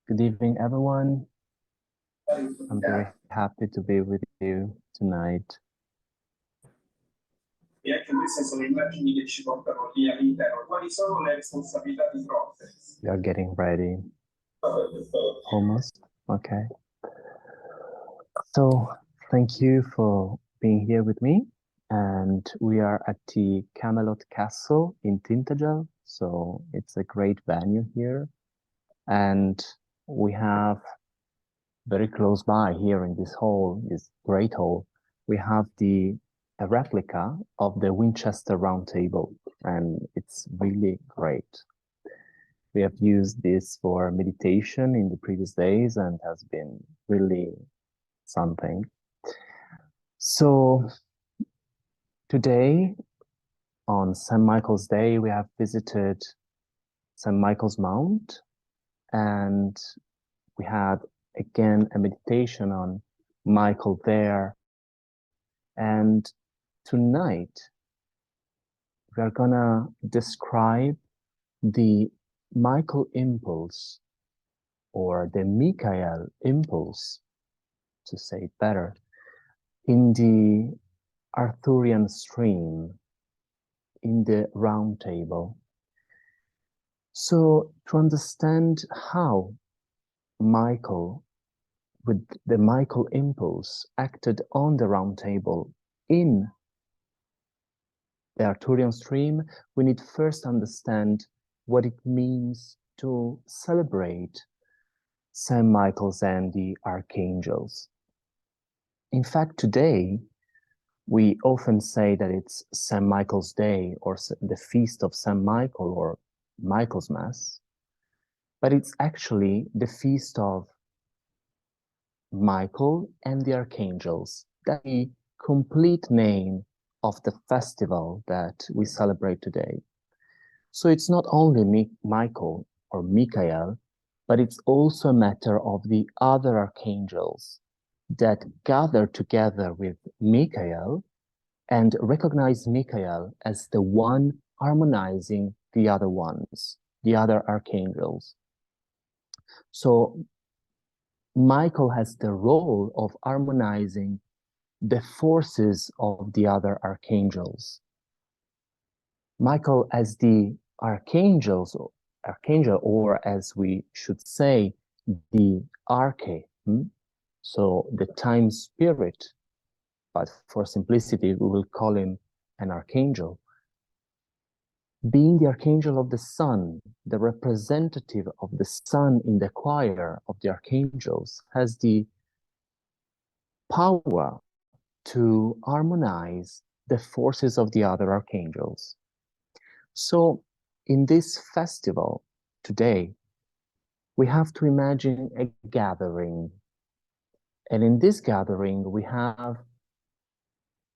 Good evening, everyone. I'm very happy to be with you tonight. E anche queste sono immagini che ci portano lì all'interno. Quali sono le responsabilità di fronte? We are getting ready. Almost. Okay. So, thank you for being here with me. And we are at the Camelot Castle in Tintagel. So, it's a great venue here. And we have very close by here in this hall, this great hall, we have a replica of the Winchester Round Table, and it's really great. We have used this for meditation in the previous days and has been really something. So today, on St. Michael's Day, we have visited St. Michael's Mount, and we had again a meditation on Michael there. And tonight we are gonna describe the Michael impulse, or the Michael impulse, to say it better, in the Arthurian stream, in the round table. So to understand how Michael, with the Michael impulse, acted on the round table in the Arthurian stream, we need first understand what it means to celebrate St. Michael's and the archangels. In fact, today, we often say that it's St. Michael's Day or the feast of St. Michael or Michael's Mass, but it's actually the feast of Michael and the archangels. That's the complete name of the festival that we celebrate today. So it's not only Michael or Michael, but it's also a matter of the other archangels that gather together with Michael and recognize Michael as the one harmonizing the other ones, the other archangels. So Michael has the role of harmonizing the forces of the other archangels. Michael as the archangel, or as we should say, the arche, so the time spirit, but for simplicity, we will call him an archangel. Being the archangel of the sun, the representative of the sun in the choir of the archangels, has the power to harmonize the forces of the other archangels. So in this festival today, we have to imagine a gathering. And in this gathering, we have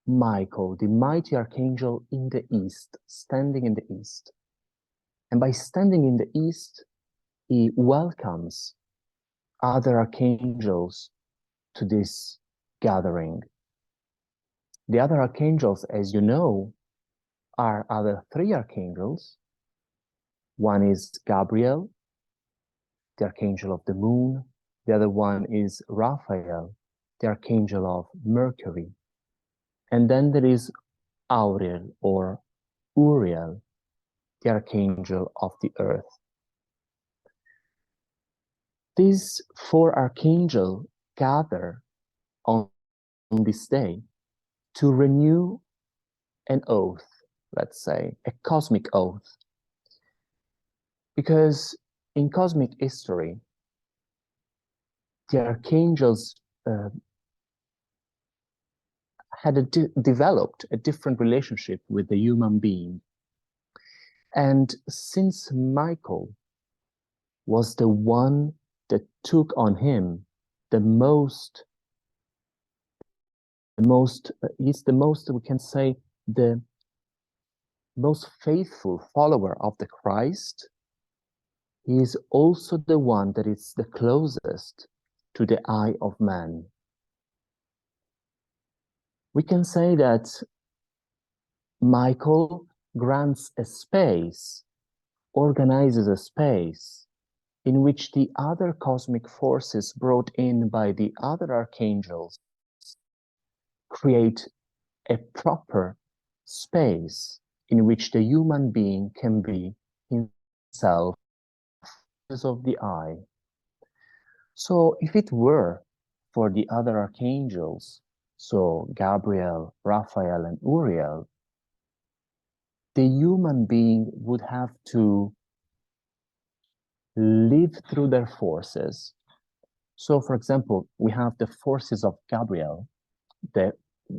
Michael, the mighty archangel in the east, standing in the east. And by standing in the east, he welcomes other archangels to this gathering. The other archangels, as you know, are other three archangels. One is Gabriel, the archangel of the moon. The other one is Raphael, the archangel of Mercury. And then there is Auriel or Uriel, the archangel of the earth. These four archangels gather on this day to renew an oath, let's say, a cosmic oath. Because in cosmic history, the archangels had developed a different relationship with the human being. And since Michael was the one that took on him he's the most, we can say, the most faithful follower of the Christ, he is also the one that is the closest to the eye of man. We can say that Michael grants a space, organizes a space in which the other cosmic forces brought in by the other archangels create a proper space in which the human being can be himself of the eye. So if it were for the other archangels, so Gabriel, Raphael, and Uriel, the human being would have to live through their forces. So, for example, we have the forces of Gabriel,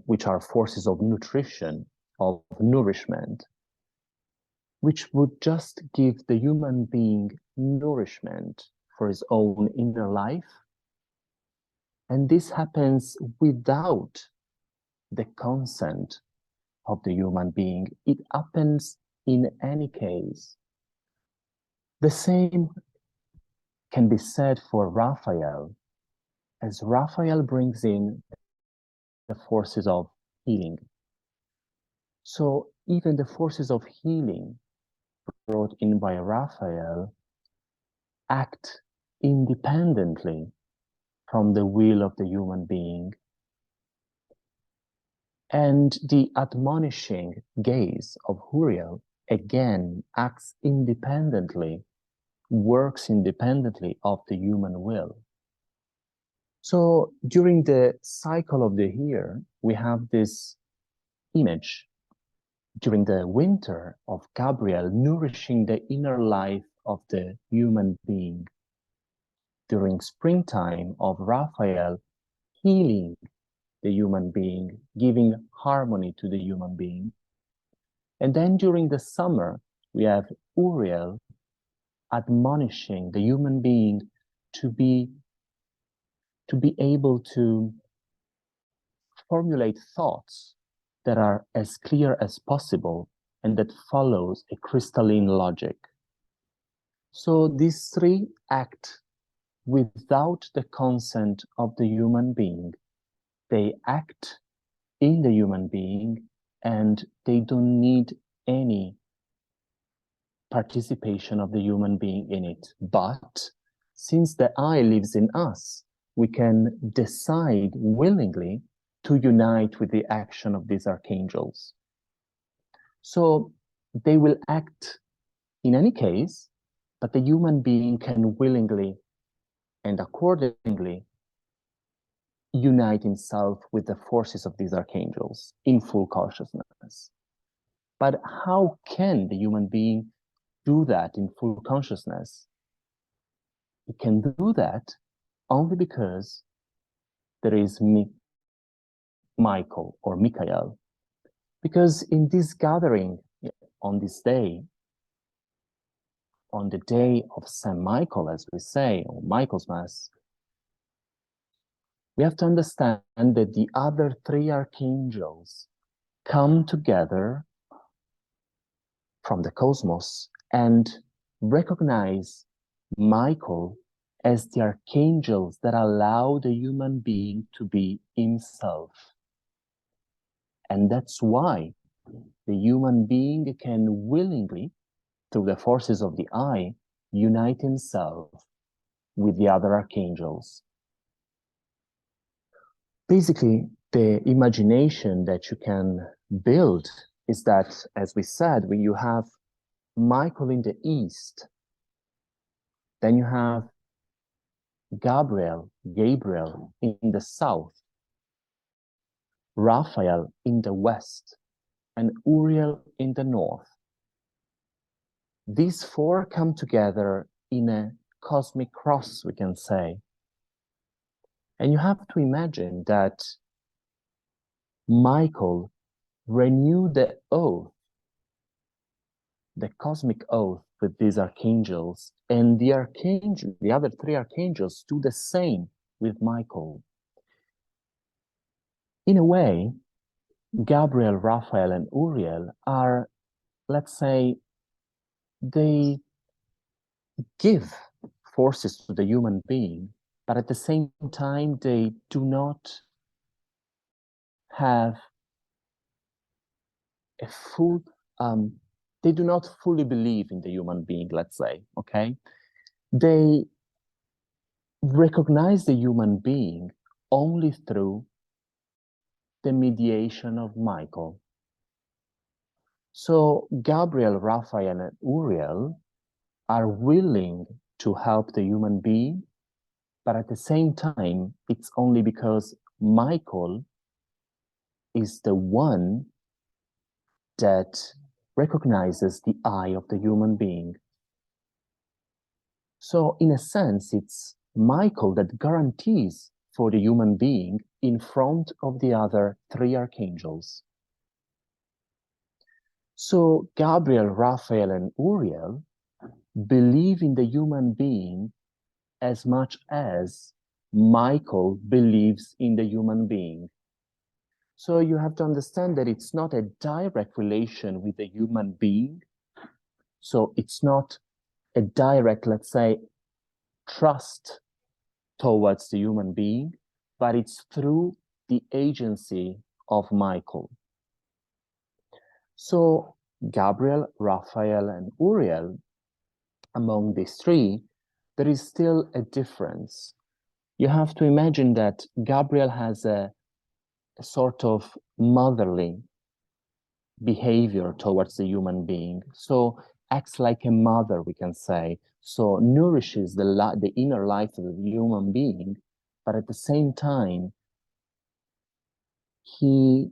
which are forces of nutrition, of nourishment, which would just give the human being nourishment for his own inner life. And this happens without the consent of the human being. It happens in any case. The same can be said for Raphael, as Raphael brings in the forces of healing. So even the forces of healing brought in by Raphael act independently from the will of the human being. And the admonishing gaze of Uriel again acts independently, works independently of the human will. So during the cycle of the year, we have this image during the winter of Gabriel nourishing the inner life of the human being. During springtime of Raphael healing the human being, giving harmony to the human being. And then during the summer, we have Uriel admonishing the human being to be able to formulate thoughts that are as clear as possible and that follows a crystalline logic. So these three act without the consent of the human being. They act in the human being and they don't need any participation of the human being in it. But since the I lives in us, we can decide willingly to unite with the action of these archangels. So they will act in any case, but the human being can willingly and accordingly unite himself with the forces of these archangels in full consciousness. But how can the human being do that in full consciousness? It can do that only because there is Michael or Michael. Because in this gathering, on this day, on the day of Saint Michael, as we say, or Michael's Mass, we have to understand that the other three archangels come together from the cosmos and recognize Michael as the archangels that allow the human being to be himself. And that's why the human being can willingly, through the forces of the I, unite himself with the other archangels. Basically, the imagination that you can build is that, as we said, when you have Michael in the east, then you have Gabriel in the south, Raphael in the west, and Uriel in the north. These four come together in a cosmic cross, we can say. And you have to imagine that Michael renewed the oath, the cosmic oath with these archangels, and the other three archangels do the same with Michael. In a way, Gabriel, Raphael, and Uriel are, let's say, they give forces to the human being, but at the same time, they do not have a full, they do not fully believe in the human being, let's say, okay? they recognize the human being only through the mediation of Michael. So Gabriel, Raphael, and Uriel are willing to help the human being, but at the same time, it's only because Michael is the one that recognizes the eye of the human being. So in a sense, it's Michael that guarantees for the human being in front of the other three archangels. So Gabriel, Raphael, and Uriel believe in the human being as much as Michael believes in the human being. So you have to understand that it's not a direct relation with the human being. So it's not a direct, let's say, trust towards the human being, but it's through the agency of Michael. So Gabriel, Raphael, and Uriel, among these three, there is still a difference. You have to imagine that Gabriel has a sort of motherly behavior towards the human being. So acts like a mother, we can say. So nourishes the inner life of the human being, but at the same time, he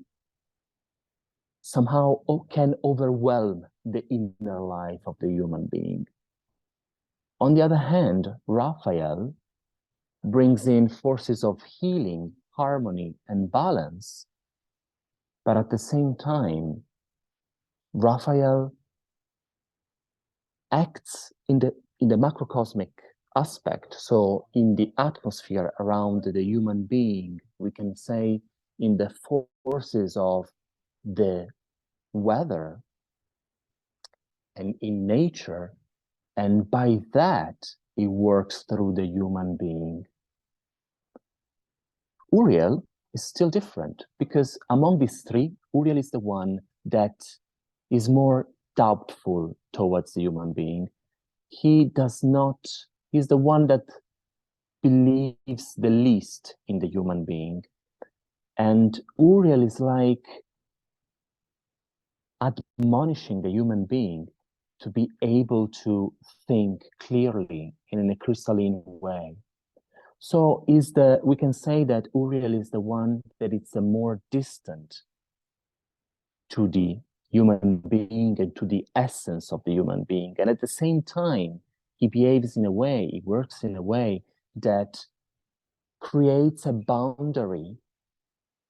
somehow can overwhelm the inner life of the human being. On the other hand, Raphael brings in forces of healing, harmony, and balance, but at the same time, Raphael acts in the macrocosmic aspect, so in the atmosphere around the human being, we can say in the forces of the weather and in nature, and by that, it works through the human being. Uriel is still different, because among these three, Uriel is the one that is more doubtful towards the human being. He's the one that believes the least in the human being. And Uriel is like admonishing the human being to be able to think clearly in a crystalline way. So we can say that Uriel is the one that is the more distant to the human being and to the essence of the human being. And at the same time, he behaves in a way, he works in a way that creates a boundary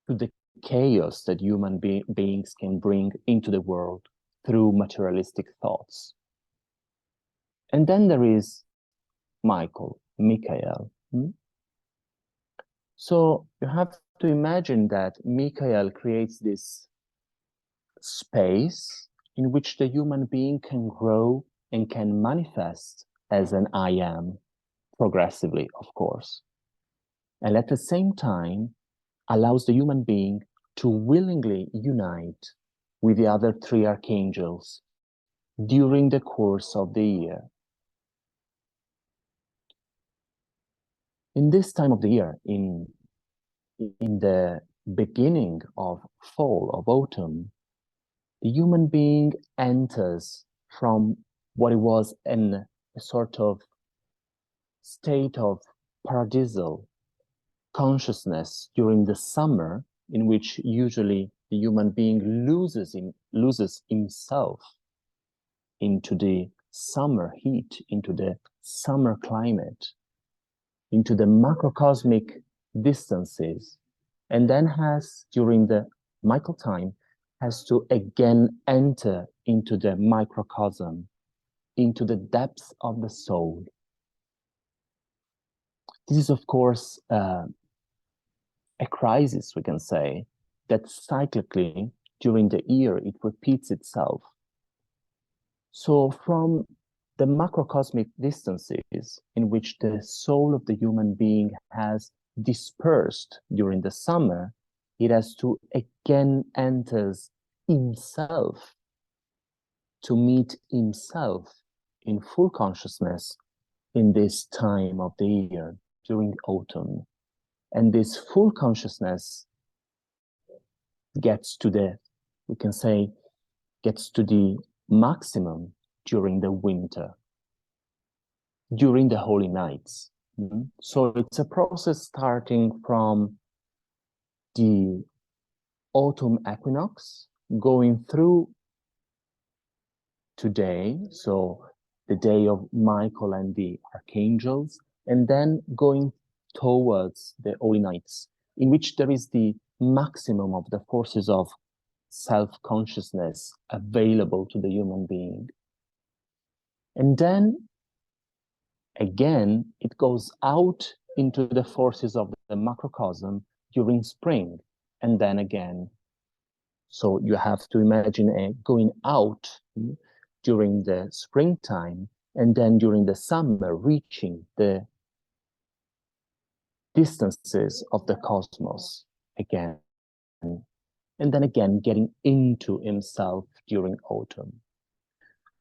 to the chaos that human beings can bring into the world through materialistic thoughts. And then there is Michael. So you have to imagine that Michael creates this space in which the human being can grow and can manifest as an I am, progressively, of course. And at the same time, allows the human being to willingly unite with the other three archangels during the course of the year. In this time of the year, in the beginning of fall, of autumn, the human being enters from what it was in a sort of state of paradisal consciousness during the summer, in which usually the human being loses himself into the summer heat, into the summer climate, into the macrocosmic distances, and then has, during the Michael time, has to again enter into the microcosm, into the depths of the soul. This is, of course, a crisis, we can say, that cyclically during the year it repeats itself. So from the macrocosmic distances in which the soul of the human being has dispersed during the summer, it has to again enters himself to meet himself in full consciousness in this time of the year, during autumn. And this full consciousness gets to the, we can say, gets to the maximum during the winter, during the holy nights. So it's a process starting from the autumn equinox, going through today, so the day of Michael and the archangels, and then going towards the holy nights, in which there is the maximum of the forces of self-consciousness available to the human being. And then, again, it goes out into the forces of the macrocosm during spring, and then again. So you have to imagine going out during the springtime, and then during the summer, reaching the distances of the cosmos again. And then again, getting into himself during autumn.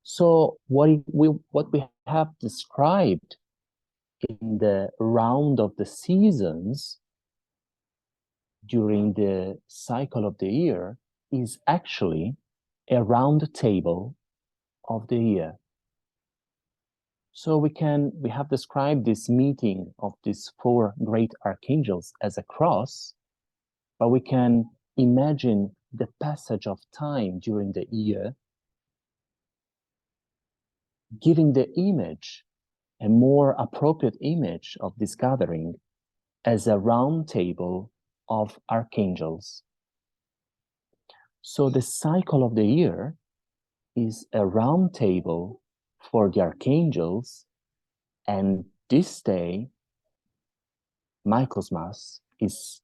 So what we have described in the round of the seasons during the cycle of the year is actually a round table of the year. So we have described this meeting of these four great archangels as a cross, but we can imagine the passage of time during the year, giving the image, a more appropriate image of this gathering, as a round table of archangels. So the cycle of the year is a round table for the archangels, and this day, Michaelmas, is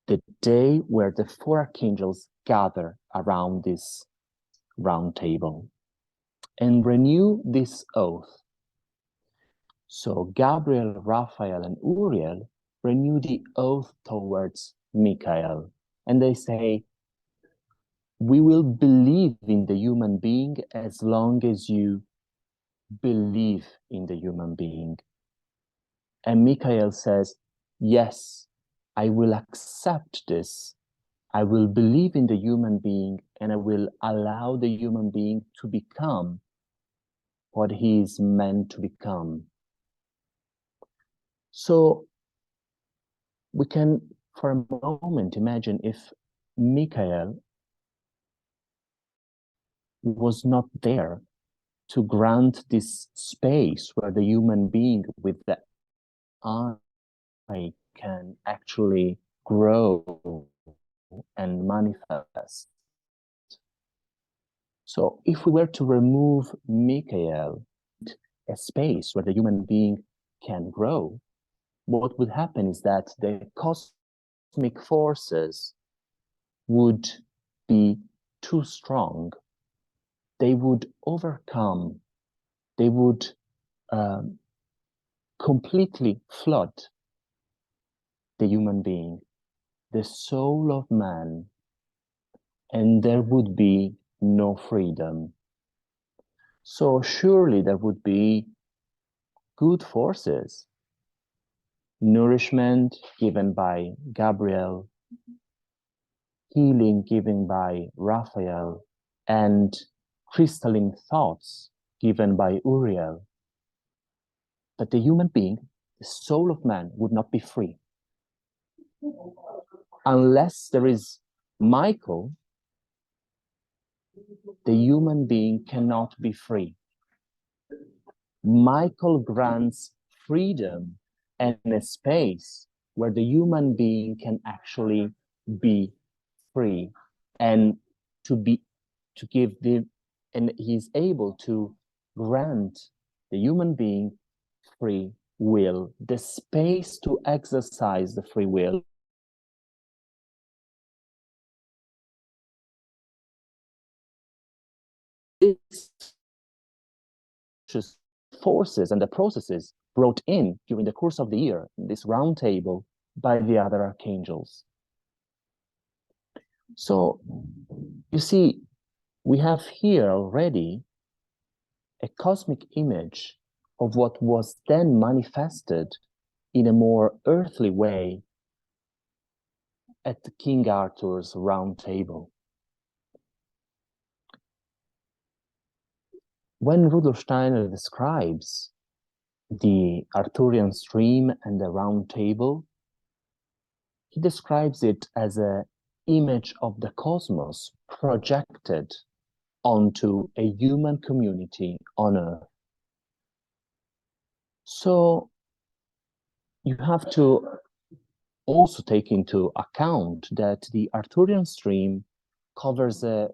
the day where the four archangels gather around this round table and renew this oath. So Gabriel, Raphael, and Uriel renew the oath towards Michael, and they say, we will believe in the human being as long as you believe in the human being. And Michael says, yes, I will accept this. I will believe in the human being, and I will allow the human being to become what he is meant to become. So we can, for a moment, imagine if Michael was not there to grant this space where the human being with the eye can actually grow and manifest. So if we were to remove Michael, a space where the human being can grow, what would happen is that the cosmic forces would be too strong. They would overcome, they would completely flood the human being, the soul of man, and there would be no freedom. So surely there would be good forces, nourishment given by Gabriel, healing given by Raphael, and crystalline thoughts given by Uriel. But the human being, the soul of man, would not be free. Unless there is Michael, the human being cannot be free. Michael grants freedom and a space where the human being can actually be free, and and he's able to grant the human being free will, the space to exercise the free will. These forces and the processes brought in during the course of the year, this round table, by the other archangels. So, you see, we have here already a cosmic image of what was then manifested in a more earthly way at King Arthur's Round Table. When Rudolf Steiner describes the Arthurian stream and the Round Table, he describes it as an image of the cosmos projected onto a human community on Earth. So you have to also take into account that the Arthurian stream covers a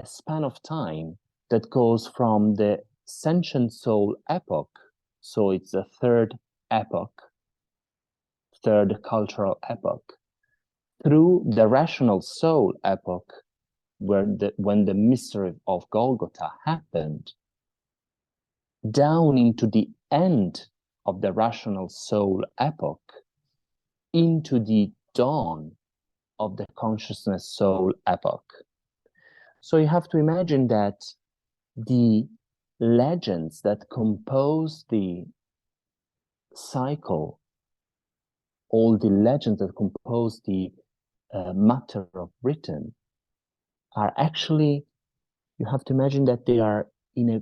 span of time that goes from the sentient soul epoch, so it's a third cultural epoch, through the rational soul epoch, when the mystery of Golgotha happened, down into the end of the rational soul epoch, into the dawn of the consciousness soul epoch. So you have to imagine that the legends that compose the cycle, all the legends that compose the matter of Britain, are actually, you have to imagine that they are in a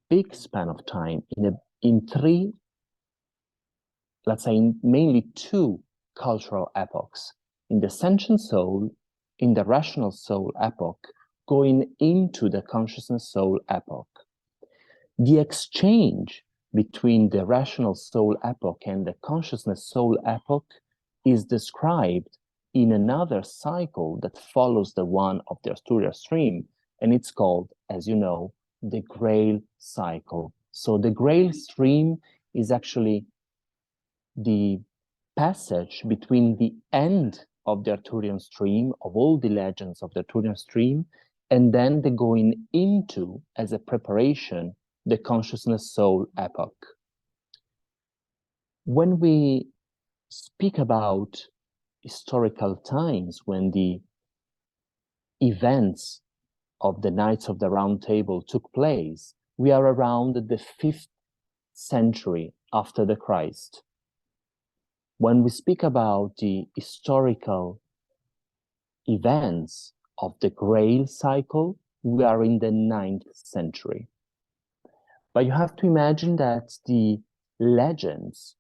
big span of time, in three, let's say mainly two cultural epochs, in the sentient soul, in the rational soul epoch, going into the consciousness soul epoch. The exchange between the rational soul epoch and the consciousness soul epoch is described in another cycle that follows the one of the Arthurian stream, and it's called, as you know, the Grail cycle. So the Grail stream is actually the passage between the end of the Arthurian stream, of all the legends of the Arthurian stream, and then the going into, as a preparation, the consciousness soul epoch. When we speak about historical times, when the events of the Knights of the Round Table took place, we are around the 5th century after the Christ. When we speak about the historical events of the Grail cycle, we are in the 9th century. But you have to imagine that the legends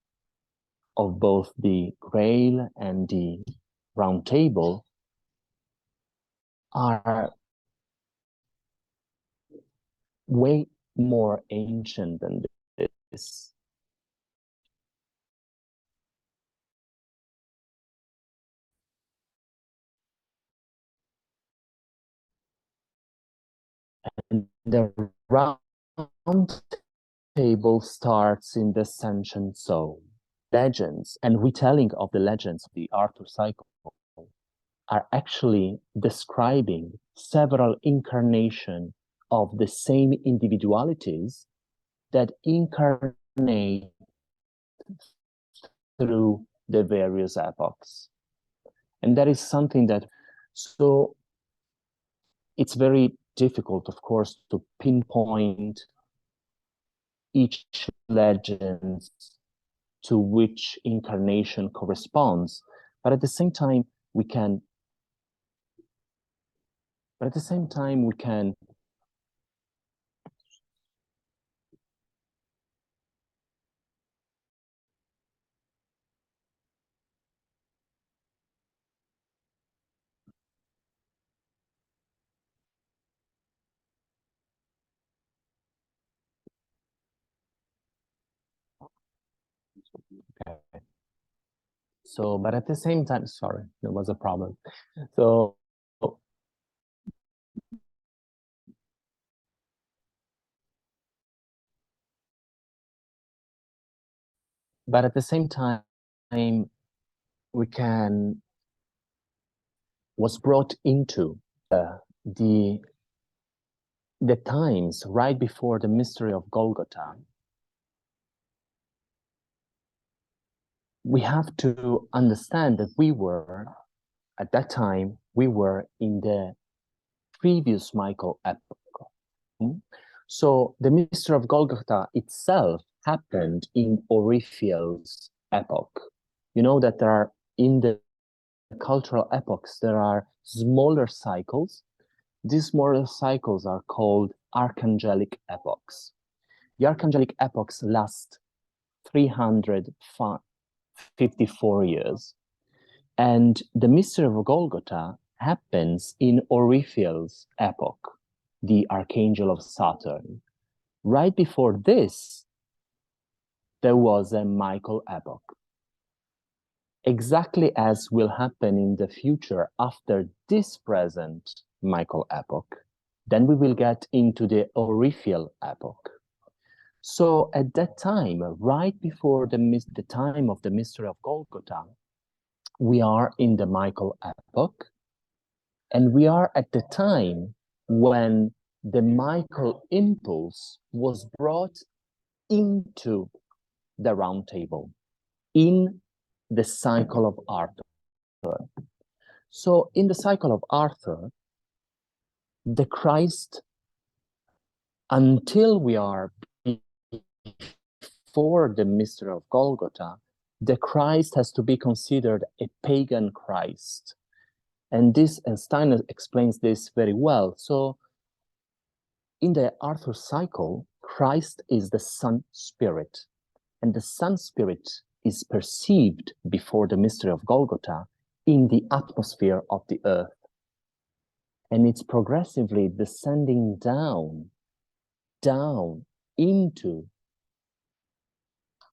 of both the Grail and the Round Table are way more ancient than this. And the Round Table starts in the sentient soul. Legends and retelling of the legends of the Arthur cycle are actually describing several incarnations of the same individualities that incarnate through the various epochs. And that is something that, so it's very difficult, of course, to pinpoint each legend to which incarnation corresponds, but at the same time we can okay. So, but at the same time, sorry, there was a problem. So, but at the same time, we can, was brought into the times right before the mystery of Golgotha. We have to understand that we were, at that time, we were in the previous Michael epoch. So the mystery of Golgotha itself happened in Oriphiel's epoch. You know that there are, in the cultural epochs, there are smaller cycles. These smaller cycles are called archangelic epochs. The archangelic epochs last 354 years. And the mystery of Golgotha happens in Oriphiel's epoch, the archangel of Saturn. Right before this, there was a Michael epoch. Exactly as will happen in the future after this present Michael epoch, then we will get into the Oriphiel epoch. So at that time, right before the time of the mystery of Golgotha, we are in the Michael epoch, and we are at the time when the Michael impulse was brought into the round table, in the cycle of Arthur. So in the cycle of Arthur, the Christ, until we are before the mystery of Golgotha, the Christ has to be considered a pagan Christ. And this, and Steiner explains this very well. So in the Arthur cycle, Christ is the Sun Spirit, and the Sun Spirit is perceived before the mystery of Golgotha in the atmosphere of the earth. And it's progressively descending down into,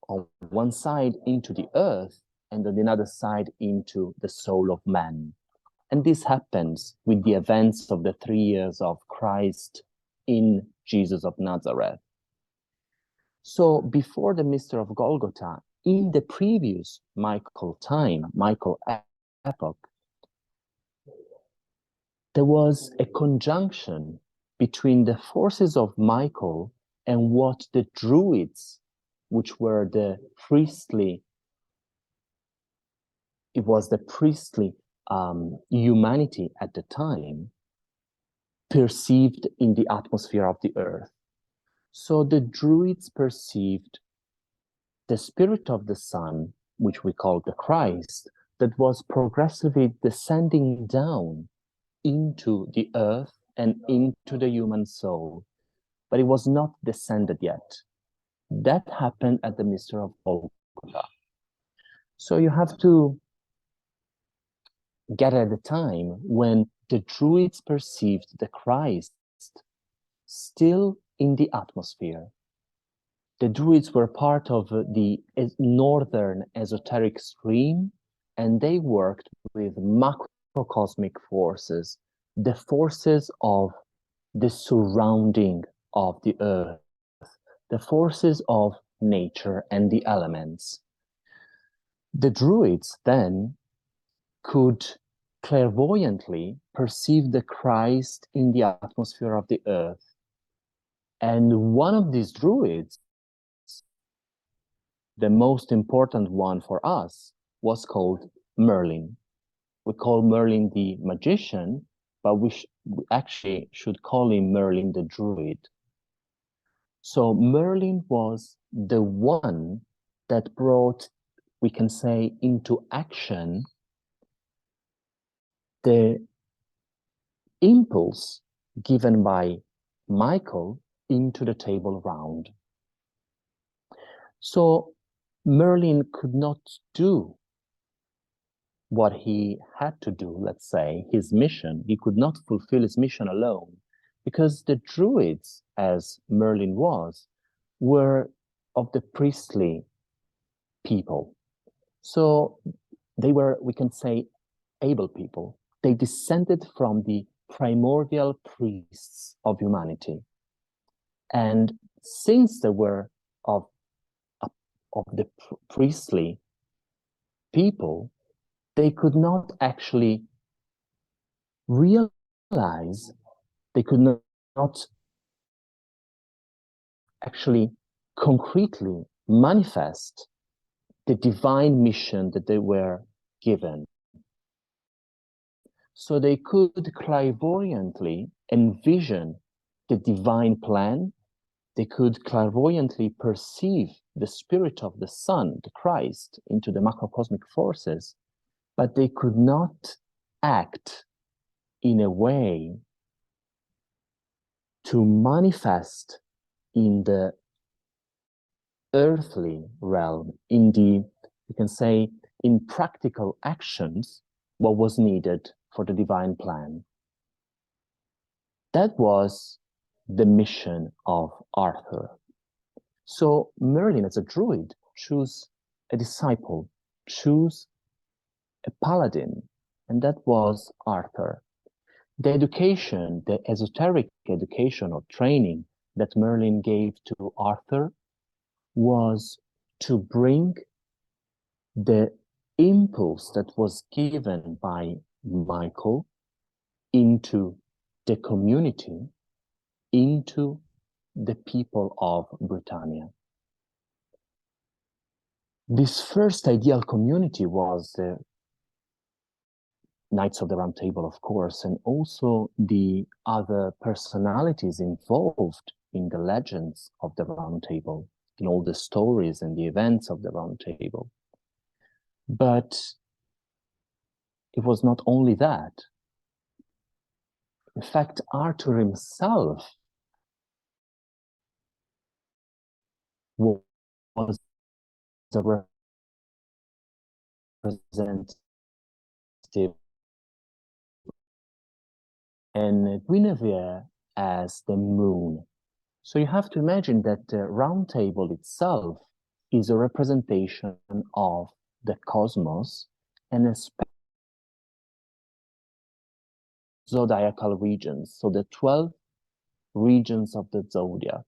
on one side into the earth, and on the other side into the soul of man. And this happens with the events of the 3 years of Christ in Jesus of Nazareth. So before the mystery of Golgotha, in the previous Michael time, Michael epoch, there was a conjunction between the forces of Michael and what the Druids, which were the priestly, it was the priestly humanity at the time, perceived in the atmosphere of the earth. So the Druids perceived the spirit of the sun, which we call the Christ, that was progressively descending down into the earth and into the human soul, but it was not descended yet. That happened at the mystery of Golgotha. So you have to get at the time when the Druids perceived the Christ still in the atmosphere. The Druids were part of the northern esoteric stream, and they worked with macrocosmic forces, the forces of the surrounding of the earth, the forces of nature and the elements. The Druids then could clairvoyantly perceive the Christ in the atmosphere of the earth. And one of these Druids, the most important one for us, was called Merlin. We call Merlin the magician, but we actually should call him Merlin the Druid. So Merlin was the one that brought, we can say, into action the impulse given by Michael into the table round. So Merlin could not do what he had to do, let's say, his mission. He could not fulfill his mission alone, because the Druids, as Merlin was, were of the priestly people. So they were, we can say, able people. They descended from the primordial priests of humanity. And since they were of the priestly people, they could not actually realize, they could not actually concretely manifest the divine mission that they were given. So they could clairvoyantly envision the divine plan They could clairvoyantly perceive the spirit of the sun, the Christ, into the macrocosmic forces, but they could not act in a way to manifest in the earthly realm, in the, you can say, in practical actions, what was needed for the divine plan. That was the mission of Arthur. So Merlin, as a druid, chose a disciple, chose a paladin, and that was Arthur. The education, the esoteric education or training that Merlin gave to Arthur was to bring the impulse that was given by Michael into the community, into the people of Britannia. This first ideal community was the Knights of the Round Table, of course, and also the other personalities involved in the legends of the Round Table, in all the stories and the events of the Round Table. But it was not only that. In fact, Arthur himself was a representative, and Guinevere as the moon. So you have to imagine that the Round Table itself is a representation of the cosmos and a zodiacal regions, so the 12 regions of the zodiac.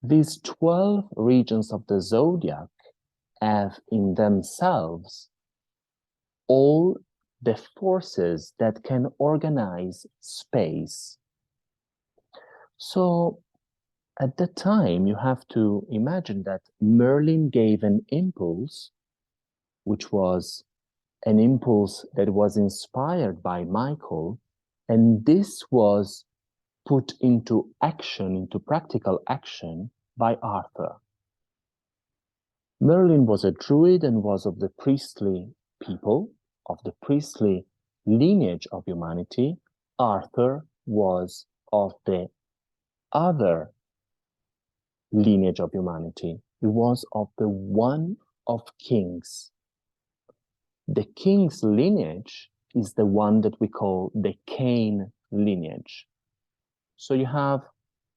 These 12 regions of the zodiac have in themselves all the forces that can organize space. So at that time, you have to imagine that Merlin gave an impulse, which was an impulse that was inspired by Michael, and this was put into action, into practical action, by Arthur. Merlin was a druid and was of the priestly people, of the priestly lineage of humanity. Arthur was of the other lineage of humanity. He was of the one of kings. The king's lineage is the one that we call the Cain lineage. So you have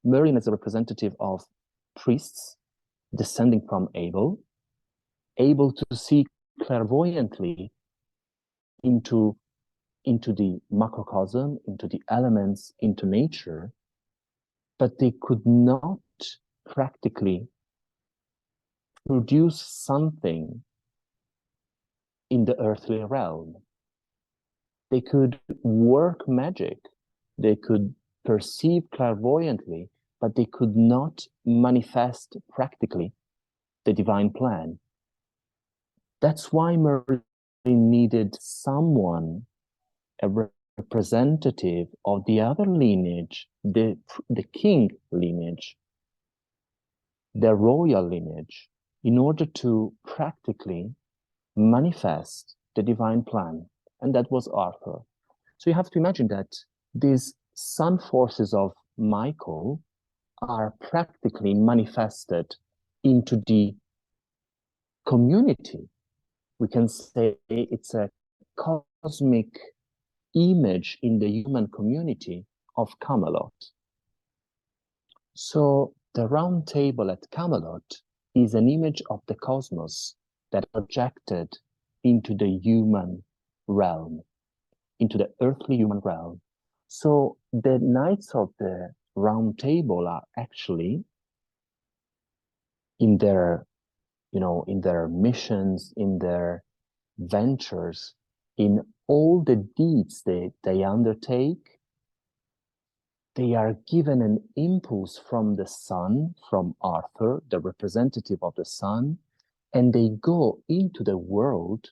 Merlin as a representative of priests descending from Abel, able to see clairvoyantly into the macrocosm, into the elements, into nature, but they could not practically produce something in the earthly realm. They could work magic, they could perceive clairvoyantly, but they could not manifest practically the divine plan. That's why Merlin needed someone, a representative of the other lineage, the king lineage, the royal lineage, in order to practically manifest the divine plan. And that was Arthur. So you have to imagine that these sun forces of Michael are practically manifested into the community. We can say it's a cosmic image in the human community of Camelot. So the Round Table at Camelot is an image of the cosmos that projected into the human realm, into the earthly human realm. So the Knights of the Round Table are actually in their, in their missions, in their ventures, in all the deeds they undertake, they are given an impulse from the sun, from Arthur, the representative of the sun, and they go into the world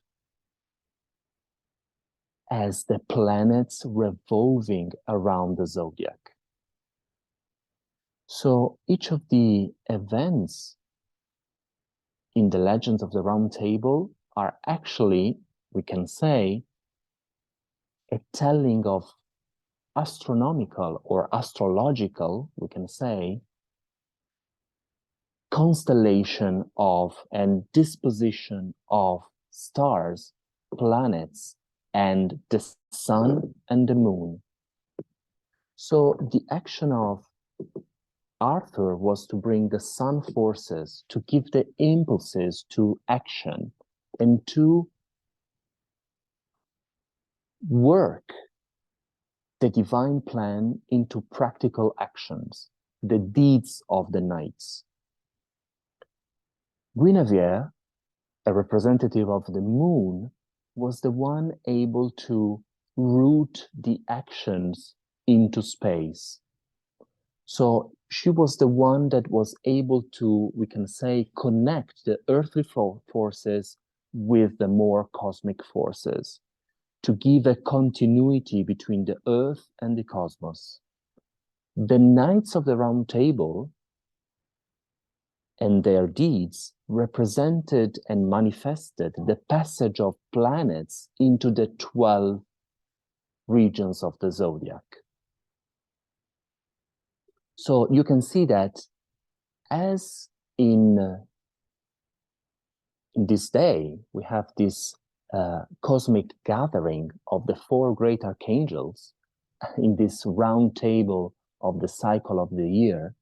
as the planets revolving around the zodiac. So each of the events in the legends of the Round Table are actually, we can say, a telling of astronomical or astrological, we can say, constellation of and disposition of stars, planets, and the sun and the moon. So the action of Arthur was to bring the sun forces, to give the impulses to action, and to work the divine plan into practical actions, the deeds of the knights. Guinevere, a representative of the moon, was the one able to root the actions into space. So she was the one that was able to, we can say, connect the earthly forces with the more cosmic forces, to give a continuity between the earth and the cosmos. The Knights of the Round Table and their deeds represented and manifested the passage of planets into the 12 regions of the zodiac. So you can see that as in this day, we have this cosmic gathering of the 4 great archangels in this round table of the cycle of the year.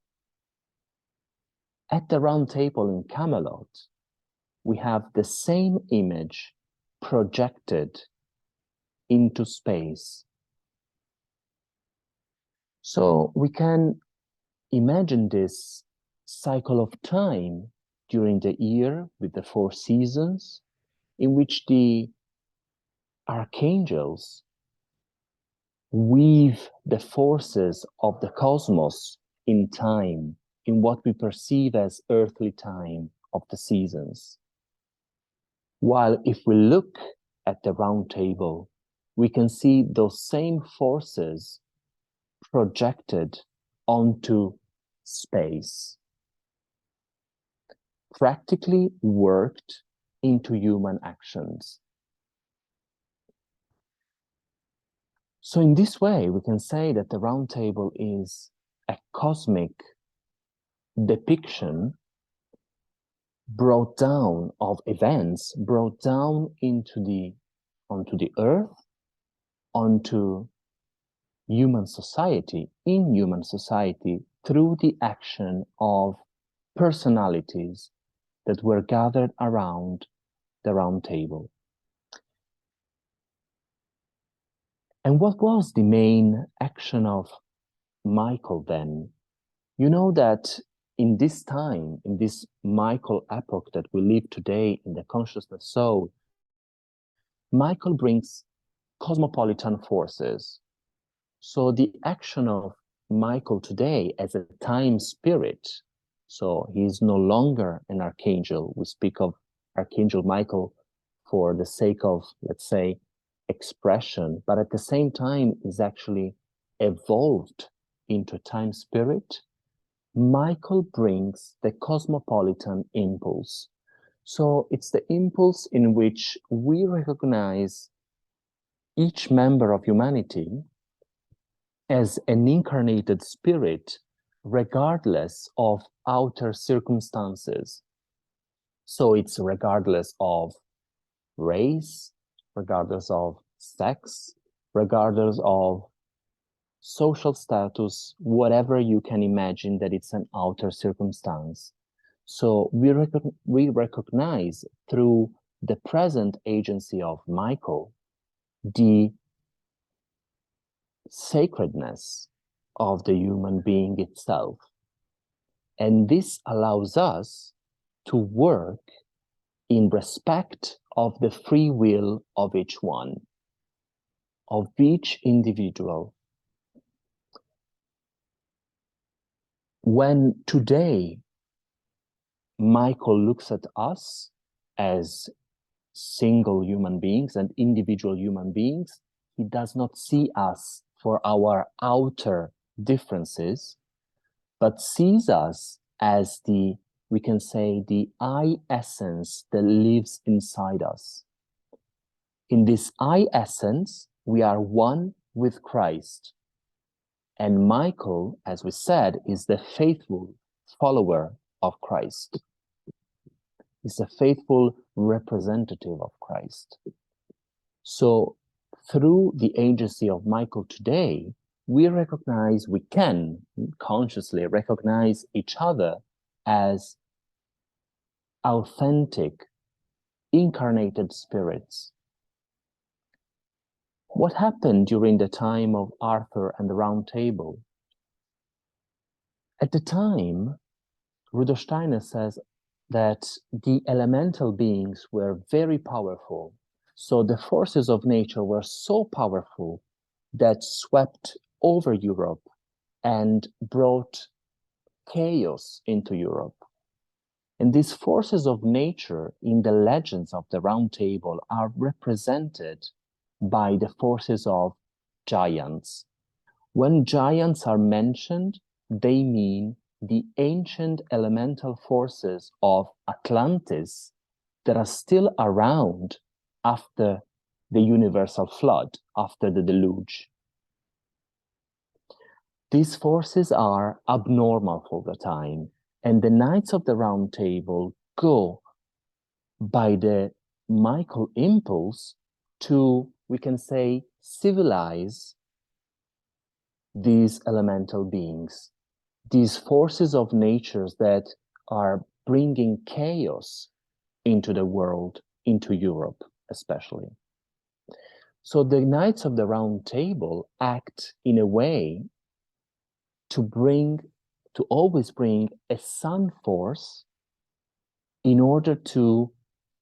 At the round table in Camelot, we have the same image projected into space. So we can imagine this cycle of time during the year with the 4 seasons, in which the archangels weave the forces of the cosmos in time, in what we perceive as earthly time of the seasons. While if we look at the round table, we can see those same forces projected onto space, practically worked into human actions. So in this way, we can say that the round table is a cosmic depiction brought down of events, brought down onto the earth, onto human society, in human society, through the action of personalities that were gathered around the round table. And what was the main action of Michael then? You know that in this time, in this Michael epoch that we live today in the consciousness soul, Michael brings cosmopolitan forces. So the action of Michael today as a time spirit, so he is no longer an archangel. We speak of Archangel Michael for the sake of, let's say, expression, but at the same time is actually evolved into time spirit. Michael brings the cosmopolitan impulse. So it's the impulse in which we recognize each member of humanity as an incarnated spirit, regardless of outer circumstances. So it's regardless of race, regardless of sex, regardless of social status, whatever you can imagine that it's an outer circumstance. So we recognize through the present agency of Michael the sacredness of the human being itself. And this allows us to work in respect of the free will of each one, of each individual. When today Michael looks at us as single human beings and individual human beings, he does not see us for our outer differences, but sees us as the, we can say, the I essence that lives inside us. In this I essence, we are one with Christ. And Michael, as we said, is the faithful follower of Christ. He's a faithful representative of Christ. So through the agency of Michael today, we can consciously recognize each other as authentic, incarnated spirits. What happened during the time of Arthur and the Round Table? At the time, Rudolf Steiner says that the elemental beings were very powerful. So the forces of nature were so powerful that swept over Europe and brought chaos into Europe. And these forces of nature in the legends of the Round Table are represented by the forces of giants. When giants are mentioned, they mean the ancient elemental forces of Atlantis that are still around after the universal flood, after the deluge. These forces are abnormal for the time, and the Knights of the Round Table go by the Michael impulse to, we can say, civilize these elemental beings, these forces of nature that are bringing chaos into the world, into Europe especially. So the Knights of the Round Table act in a way to always bring a sun force in order to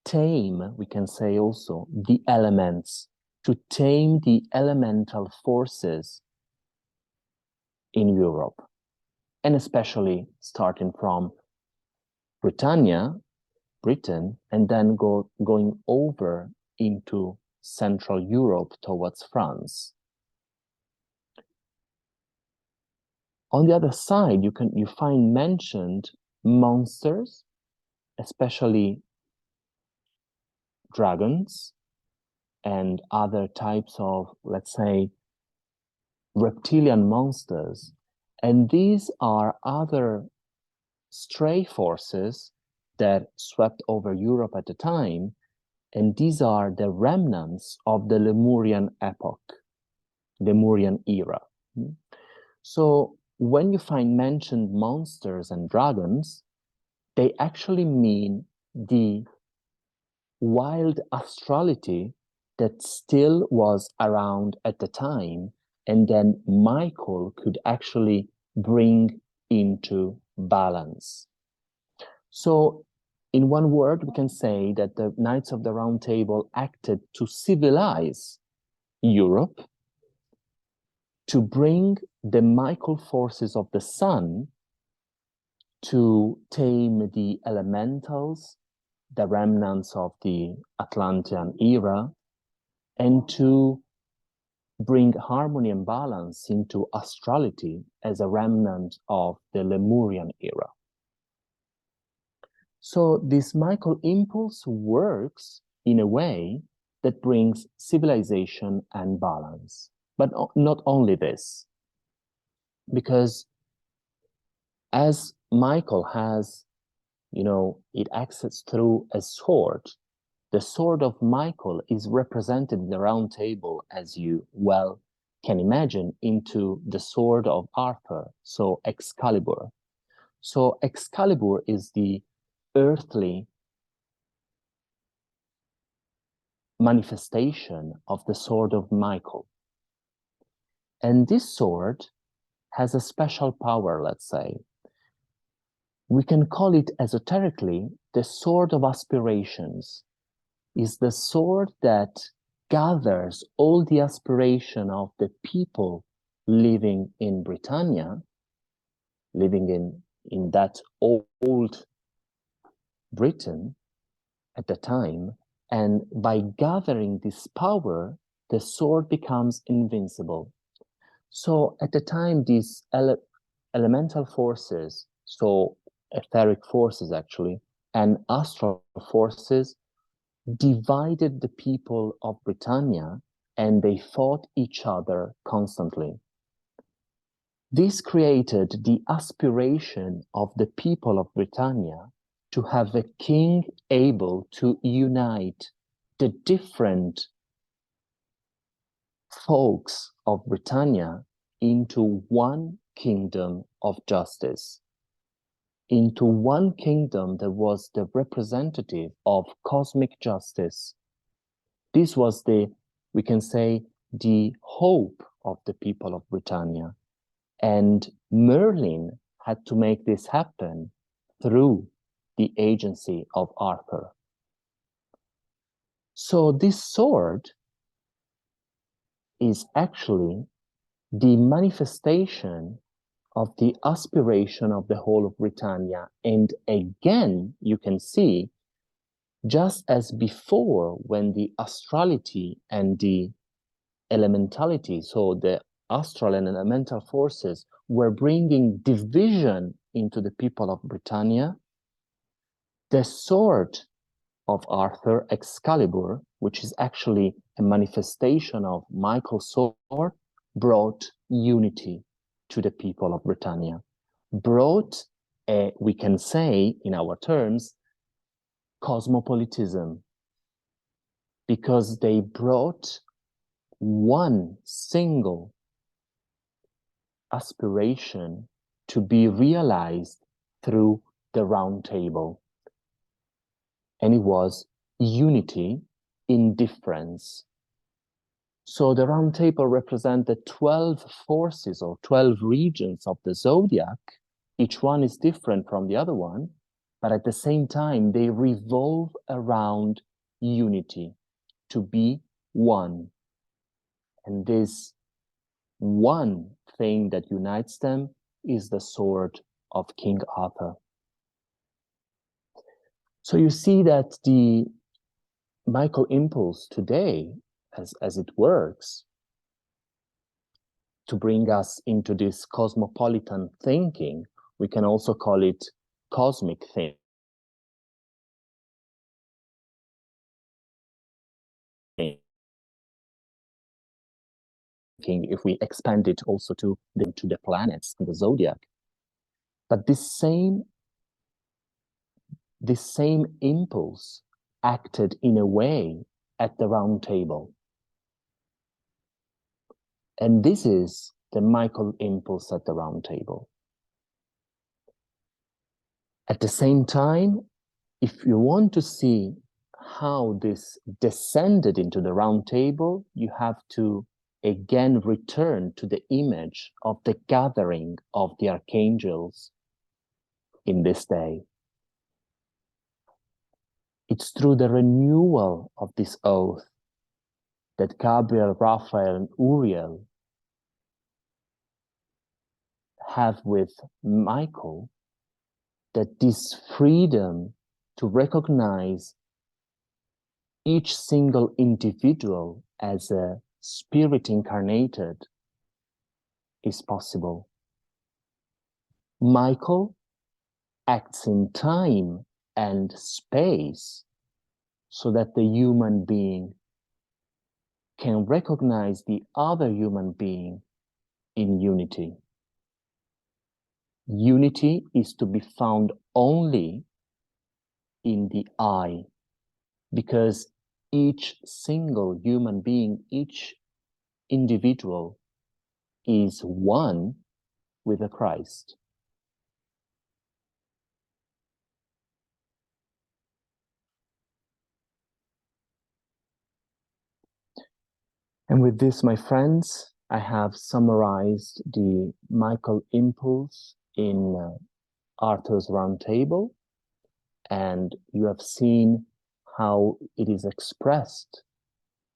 tame, we can say also, the elements, to tame the elemental forces in Europe, and especially starting from Britain, and then going over into Central Europe towards France. On the other side, you find mentioned monsters, especially dragons and other types of, let's say, reptilian monsters. And these are other stray forces that swept over Europe at the time. And these are the remnants of the Lemurian epoch, Lemurian era. So when you find mentioned monsters and dragons, they actually mean the wild astrality that still was around at the time, and then Michael could actually bring into balance. So in one word, we can say that the Knights of the Round Table acted to civilize Europe, to bring the Michael forces of the sun to tame the elementals, the remnants of the Atlantean era, and to bring harmony and balance into astrality as a remnant of the Lemurian era. So this Michael impulse works in a way that brings civilization and balance. But not only this, because as Michael has, it acts through a sword. The sword of Michael is represented in the Round Table, as you well can imagine, into the sword of Arthur, so Excalibur. So Excalibur is the earthly manifestation of the sword of Michael. And this sword has a special power, let's say. We can call it esoterically the sword of aspirations. Is the sword that gathers all the aspiration of the people living in Britannia, living in that old Britain at the time, and by gathering this power, the sword becomes invincible. So at the time, these elemental forces, so etheric forces actually, and astral forces divided the people of Britannia, and they fought each other constantly. This created the aspiration of the people of Britannia to have a king able to unite the different folks of Britannia into one kingdom of justice, into one kingdom that was the representative of cosmic justice. This was the, we can say, the hope of the people of Britannia. And Merlin had to make this happen through the agency of Arthur. So this sword is actually the manifestation of the aspiration of the whole of Britannia. And again, you can see, just as before, when the astrality and the elementality, so the astral and elemental forces, were bringing division into the people of Britannia, the sword of Arthur, Excalibur, which is actually a manifestation of Michael's sword, brought unity to the people of Britannia, brought, we can say in our terms, cosmopolitism, because they brought one single aspiration to be realized through the round table. And it was unity in difference. So the round table represents the 12 forces or 12 regions of the zodiac. Each one is different from the other one, but at the same time, they revolve around unity, to be one. And this one thing that unites them is the sword of King Arthur. So you see that the Michael impulse today, as it works, to bring us into this cosmopolitan thinking, we can also call it cosmic thinking. If we expand it also to the planets and the zodiac. But this same impulse acted in a way at the round table. And this is the Michael impulse at the round table. At the same time, if you want to see how this descended into the round table, you have to again return to the image of the gathering of the archangels in this day. It's through the renewal of this oath that Gabriel, Raphael, and Uriel have with Michael, that this freedom to recognize each single individual as a spirit incarnated is possible. Michael acts in time and space so that the human being can recognize the other human being in unity. Unity is to be found only in the I, because each single human being, each individual is one with the Christ. And with this, my friends, I have summarized the Michael impulse in Arthur's Round Table, and you have seen how it is expressed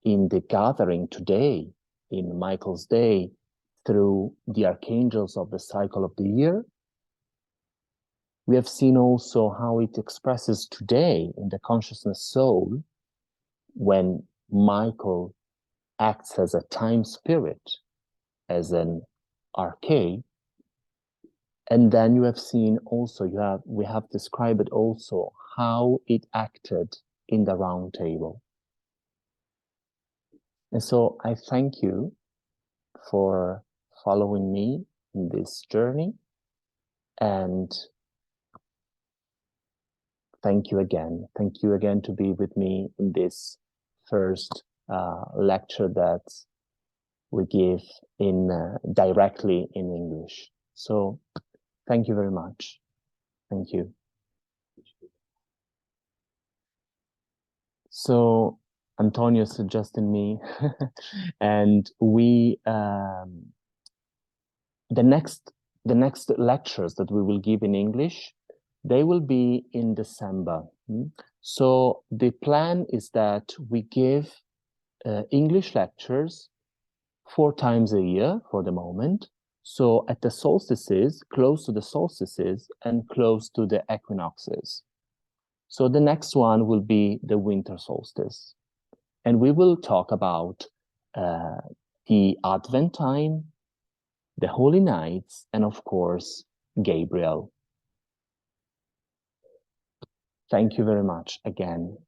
in the gathering today, in Michael's Day, through the archangels of the cycle of the year. We have seen also how it expresses today in the consciousness soul when Michael acts as a time spirit, as an arche, And then you have seen also, we have described also how it acted in the round table. And so I thank you for following me in this journey, and thank you again. Thank you again to be with me in this first lecture that we give in directly in English. So thank you very much. Thank you. So Antonio suggested me, and we the next lectures that we will give in English, they will be in December. So the plan is that we give English lectures 4 times a year for the moment. So at the solstices, close to the solstices and close to the equinoxes. So the next one will be the winter solstice. And we will talk about the Advent time, the Holy Nights, and of course, Gabriel. Thank you very much again.